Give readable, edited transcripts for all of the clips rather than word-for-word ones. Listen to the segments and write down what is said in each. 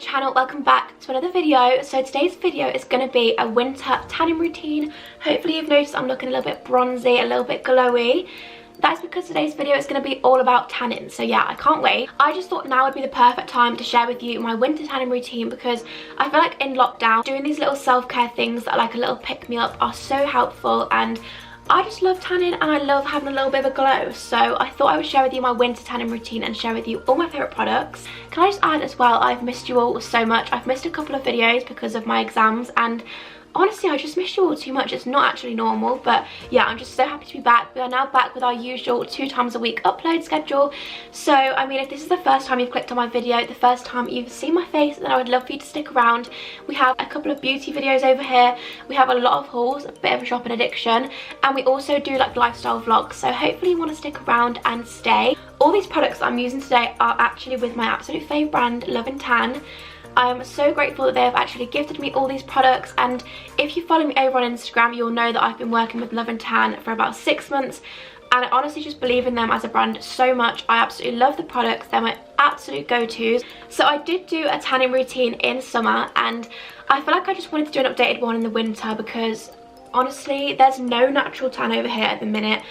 channel, welcome back to another video. So today's video is going to be a winter tanning routine. Hopefully you've noticed I'm looking a little bit bronzy, a little bit glowy. That's because today's video is going to be all about tanning, so yeah, I can't wait. I just thought now would be the perfect time to share with you my winter tanning routine, because I feel like in lockdown doing these little self-care things that are like a little pick-me-up are so helpful, and I just love tanning and I love having a little bit of a glow. So I thought I would share with you my winter tanning routine and share with you all my favourite products. Can I just add as well, I've missed you all so much. I've missed a couple of videos because of my exams, and honestly I just miss you all too much. It's not actually normal, but yeah, I'm just so happy to be back. We are now back with our usual 2 times a week upload schedule. So I mean, if this is the first time you've clicked on my video, the first time you've seen my face, then I would love for you to stick around. We have a couple of beauty videos over here, we have a lot of hauls, a bit of a shopping addiction, and we also do like lifestyle vlogs, so hopefully you want to stick around and stay. All these products that I'm using today are actually with my absolute fave brand, Gradual Tan. I'm so grateful that they have actually gifted me all these products, and if you follow me over on Instagram, you'll know that I've been working with Gradual Tan for about 6 months, and I honestly just believe in them as a brand so much. I absolutely love the products, they're my absolute go-tos. So I did do a tanning routine in summer, and I feel like I just wanted to do an updated one in the winter, because honestly there's no natural tan over here at the minute.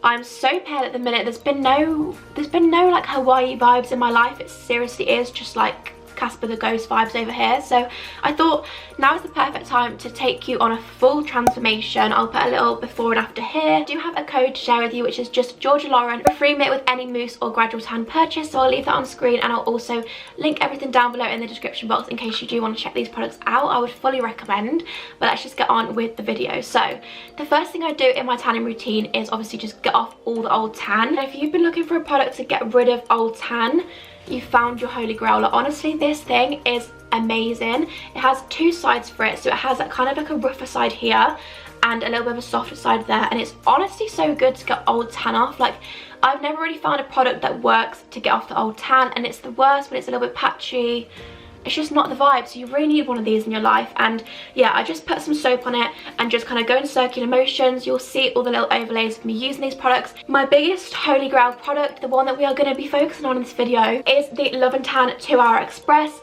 I'm so pale at the minute. There's been no like Hawaii vibes in my life. It seriously is just like Casper the Ghost vibes over here. So I thought now is the perfect time to take you on a full transformation. I'll put a little before and after here. I do have a code to share with you, which is just GEORGIALAUREN for free Mitt with any mousse or Gradual Tan purchase. So I'll leave that on screen, and I'll also link everything down below in the description box in case you do want to check these products out. I would fully recommend. But let's just get on with the video. So the first thing I do in my tanning routine is obviously just get off all the old tan. And if you've been looking for a product to get rid of old tan, you found your holy grail. Honestly, this thing is amazing. It has 2 sides for it, so it has that kind of like a rougher side here and a little bit of a softer side there, and it's honestly so good to get old tan off. Like, I've never really found a product that works to get off the old tan, and it's the worst when it's a little bit patchy. It's just not the vibe, so you really need one of these in your life. And yeah, I just put some soap on it and just kind of go in circular motions. You'll see all the little overlays of me using these products. My biggest holy grail product, the one that we are going to be focusing on in this video, is the Gradual Tan 2-Hour Express.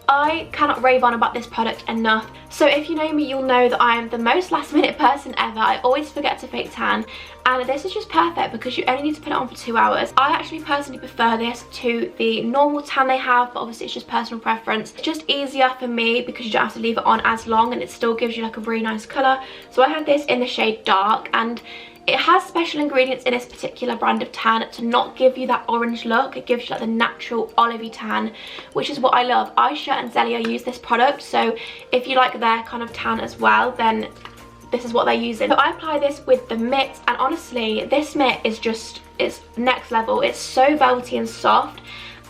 I cannot rave on about this product enough. So if you know me, you'll know that I am the most last minute person ever. I always forget to fake tan, and this is just perfect because you only need to put it on for 2 hours. I actually personally prefer this to the normal tan they have, but obviously it's just personal preference. It's just easier for me because you don't have to leave it on as long, and it still gives you like a really nice colour. So I had this in the shade dark, and it has special ingredients in this particular brand of tan to not give you that orange look. It gives you like the natural olivey tan, which is what I love. Aisha and Zelia use this product, so if you like their kind of tan as well, then this is what they're using. So I apply this with the Mitt, and honestly this Mitt is just, it's next level. It's so velvety and soft,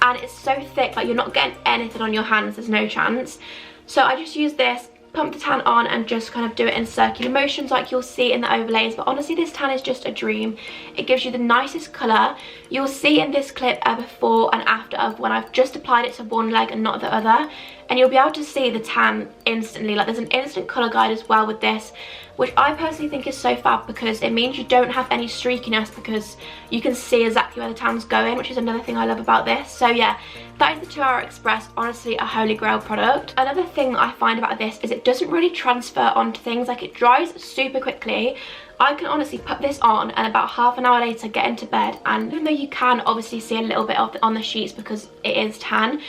and it's so thick, like you're not getting anything on your hands, there's no chance. So I just use this, pump the tan on, and just kind of do it in circular motions like you'll see in the overlays. But honestly, this tan is just a dream. It gives you the nicest colour. You'll see in this clip a before and after of when I've just applied it to one leg and not the other, and you'll be able to see the tan instantly. Like, there's an instant colour guide as well with this, which I personally think is so fab because it means you don't have any streakiness, because you can see exactly where the tan's going, which is another thing I love about this. So yeah, that is the 2-Hour Express. Honestly, a holy grail product. Another thing that I find about this is it doesn't really transfer onto things. Like, it dries super quickly. I can honestly put this on and about half an hour later get into bed, and even though you can obviously see a little bit of it on the sheets because it is tan,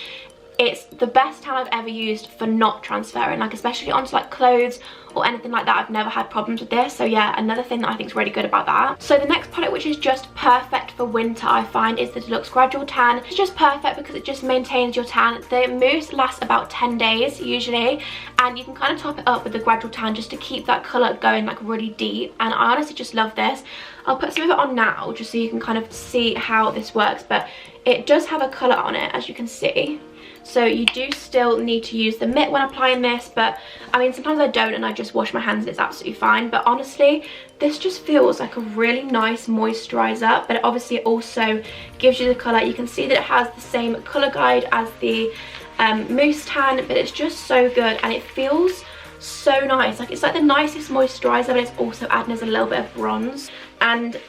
it's the best tan I've ever used for not transferring, like especially onto like clothes or anything like that. I've never had problems with this. So yeah, another thing that I think is really good about that. So the next product, which is just perfect for winter, I find, is the Deluxe Gradual Tan. It's just perfect because it just maintains your tan. The mousse lasts about 10 days usually, and you can kind of top it up with the Gradual Tan just to keep that colour going like really deep, and I honestly just love this. I'll put some of it on now just so you can kind of see how this works, but it does have a colour on it, as you can see. So you do still need to use the Mitt when applying this, but I mean, sometimes I don't and I just wash my hands and it's absolutely fine. But honestly, this just feels like a really nice moisturizer, but obviously it also gives you the colour. You can see that it has the same colour guide as the mousse tan, but it's just so good and it feels so nice. Like, it's like the nicest moisturizer, but it's also adding us a little bit of bronze. And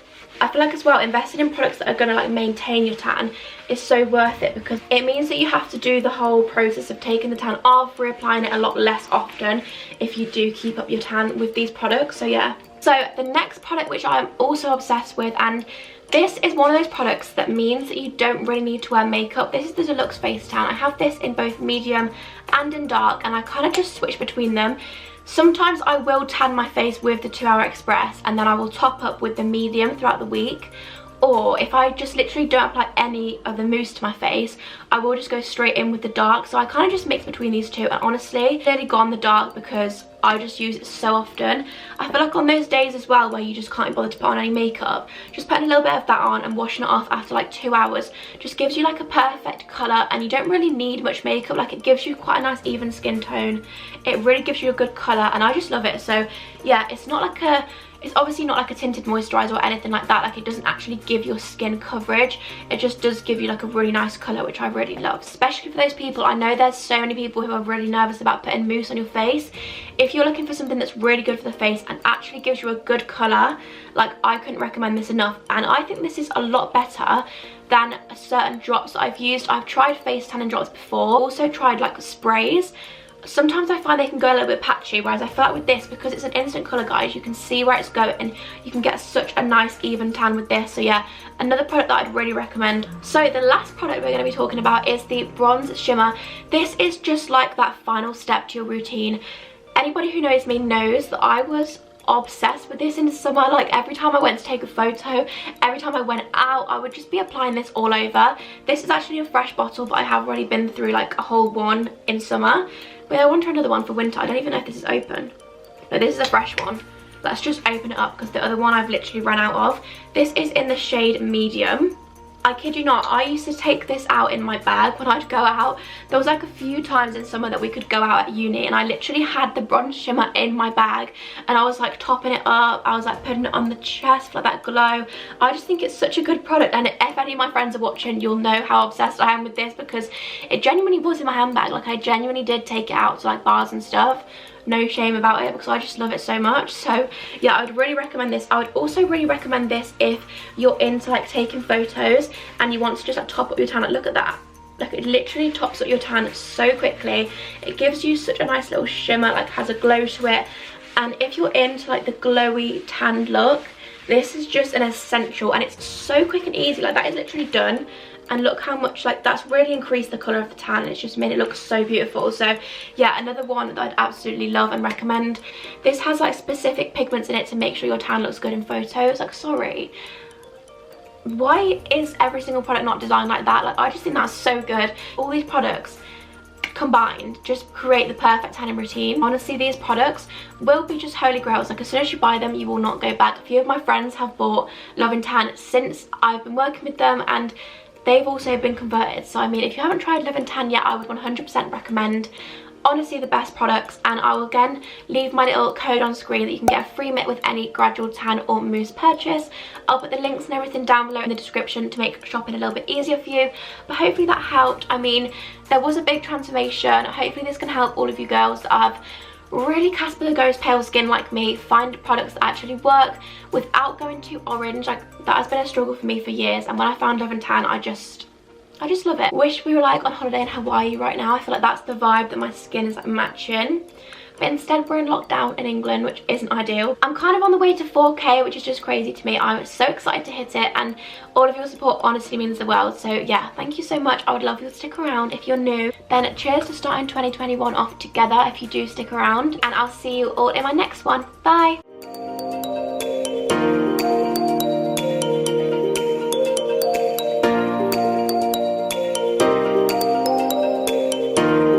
I feel like as well, investing in products that are going to like maintain your tan is so worth it, because it means that you have to do the whole process of taking the tan off, reapplying it a lot less often if you do keep up your tan with these products. So yeah. So the next product which I'm also obsessed with, and this is one of those products that means that you don't really need to wear makeup. This is the Deluxe Face Tan. I have this in both medium and in dark, and I kind of just switch between them. Sometimes I will tan my face with the 2 Hour Express, and then I will top up with the medium throughout the week. Or if I just literally don't apply any of the mousse to my face, I will just go straight in with the dark. So I kind of just mix between these two, and honestly, I've really gone the dark because I just use it so often. I feel like on those days as well where you just can't be bothered to put on any makeup, just putting a little bit of that on and washing it off after like 2 hours just gives you like a perfect colour, and you don't really need much makeup. Like, it gives you quite a nice even skin tone. It really gives you a good colour, and I just love it. So yeah, it's not like a... It's obviously not like a tinted moisturiser or anything like that. Like, it doesn't actually give your skin coverage. It just does give you like a really nice colour, which I really love. Especially for those people, I know there's so many people who are really nervous about putting mousse on your face. If you're looking for something that's really good for the face and actually gives you a good colour, like, I couldn't recommend this enough. And I think this is a lot better than certain drops that I've used. I've tried face tanning drops before. Also tried like sprays. Sometimes I find they can go a little bit patchy, whereas I feel like with this, because it's an instant colour, guys, you can see where it's going and you can get such a nice even tan with this. So yeah, another product that I'd really recommend. So the last product we're going to be talking about is the Bronze Shimmer. This is just like that final step to your routine. Anybody who knows me knows that I was obsessed with this in the summer. Like, every time I went to take a photo, every time I went out, I would just be applying this all over. This is actually a fresh bottle, but I have already been through like a whole one in summer. But I want to try another one for winter. I don't even know if this is open. No, this is a fresh one. Let's just open it up because the other one I've literally run out of. This is in the shade medium. I kid you not, I used to take this out in my bag when I'd go out. There was like a few times in summer that we could go out at uni, and I literally had the Bronze Shimmer in my bag, and I was like topping it up. I was like putting it on the chest for that glow. I just think it's such a good product, and if any of my friends are watching, you'll know how obsessed I am with this, because it genuinely was in my handbag. Like, I genuinely did take it out to like bars and stuff. No shame about it, because I just love it so much. So yeah, I would really recommend this. I would also really recommend this if you're into like taking photos and you want to just like top up your tan. Like, look at that. Like, it literally tops up your tan so quickly. It gives you such a nice little shimmer, like has a glow to it. And if you're into like the glowy tanned look, this is just an essential, and it's so quick and easy. Like, that is literally done. And look how much, like, that's really increased the colour of the tan. It's just made it look so beautiful. So yeah, another one that I'd absolutely love and recommend. This has like specific pigments in it to make sure your tan looks good in photos. Like, sorry, why is every single product not designed like that? Like, I just think that's so good. All these products combined just create the perfect tanning routine. Honestly, these products will be just holy grails. Like, as soon as you buy them, you will not go back. A few of my friends have bought Love and Tan since I've been working with them, and they've also been converted. So I mean, if you haven't tried Love and Tan yet, I would 100% recommend. Honestly, the best products. And I will again leave my little code on screen that you can get a free mitt with any Gradual Tan or mousse purchase. I'll put the links and everything down below in the description to make shopping a little bit easier for you. But hopefully that helped. I mean, there was a big transformation. Hopefully this can help all of you girls that have really Casper the Ghost pale skin like me find products that actually work without going too orange. Like, that has been a struggle for me for years, and when I found Love and Tan, I just love it. Wish we were like on holiday in Hawaii right now. I feel like that's the vibe that my skin is like matching. But instead we're in lockdown in England, which isn't ideal. I'm kind of on the way to 4K, which is just crazy to me. I'm so excited to hit it, and all of your support honestly means the world. So yeah, thank you so much. I would love you to stick around. If you're new, then cheers to starting 2021 off together if you do stick around, and I'll see you all in my next one. Bye.